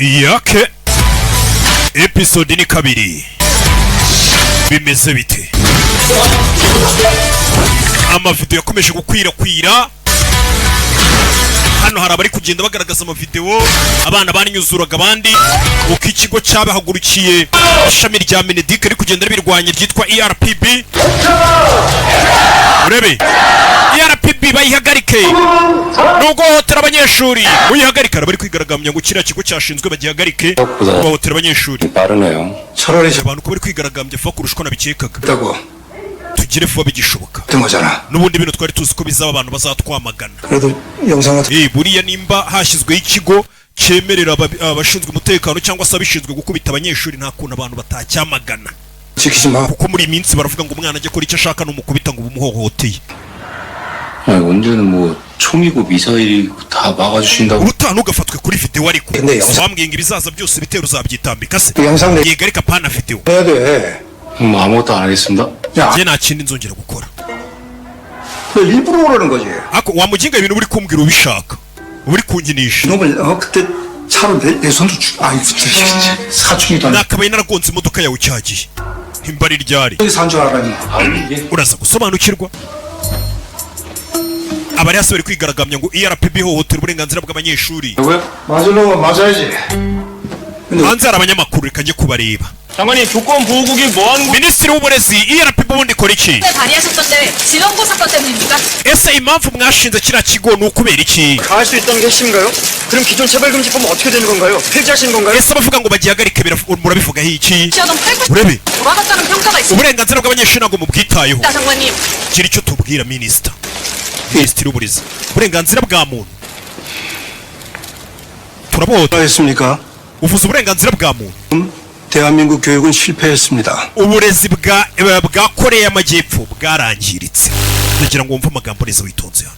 yake episode ni kabiri. Bimeze bite? Amavideo yakomeje gukwirakwira. Hano hari abari kugenda bagaragaza amavideo, abana baninyuzuraga abandi, uko ikigo cyabahagurukiye ishami rya Mineduc ari kugenda ribirwanya ryitwa ERPB. Urebe ERPB bayihagarike, nubwo hotera abanyeshuri uyihagarika. Bari kwigaragambya ngo kiriya kigo cyashinzwe bagihagarike, hotera abanyeshuri. Abantu ko bari kwigaragambya fa kurushwa nabikekaga. Tugire vuba bigishoboka. Nubundi bino twari tuzi ko bizaba abantu bazatwamagana. Buriya nimba hashyizweho ikigo cyemerera abashinzwe umutekano cyangwa se abishinzwe gukubita abanyeshuri, nta kuntu abantu batacyamagana. Kuko muri iminsi baravuga ngo umwana ajya kora icyo ashaka n'umukubita ngo bumuhohoteye. 언제는 뭐 총이고 미사일이고 다 막아주신다고. Urutanu ugafatwe kuri video ariko bambwiye ngo ibizaza byose bitero uzabyitambika se. Yega ariko pana video. 아무것도 안 하겠습니다. 제 nta kindi nzongera gukora. 일부러 그러는 거지. Ako wamuginga ibintu uri kumbwira ubishaka. uri kunkinisha. 그때 차로 내 손도 사춘기도 안. nakabaye naragonze imodoka yawe cyagiye. Himbari ryari. 산줄 알았니? uraza gusobanukirwa. abari hasi bari kwigaragambya ngo ERPB hohotera uburenganzira bw'abanyeshuri. 맞으려면 맞아야지. hanze hari abanyamakuru reka njye kubareba. 장관님 교권 보호국이 뭐 하는 거? Minisitiri w'uburezi ERPB ubundi ikora iki? 발의하셨던데 지원고 사건 때문입니까? ese impamvu mwashinze kiriya kigo ni ukubera iki? 할 수 있다는 게 핵심인가요? 그럼 기존 차별금지법은 어떻게 되는 건가요? 폐지하시는 건가요? ese abavuga ngo bagihagarike murabivugaho iki? 시어던 8% urebe 돌아갔다는 평가가 있습니다. uburenganzira bw'abanyeshuri ntabwo mubwitayeho. 장관님. gira icyo tubwira minisita. Minisitiri w'uburezi uburenganzira bwa muntu turabota. 했습니까? uvuze uburenganzira bwa muntu. 대한민국 교육은 실패했습니다. uburezi bwa Koreya y'Amajyepfo bwarangiritse. ndagira ngo wumve amagambo neza witonze hano.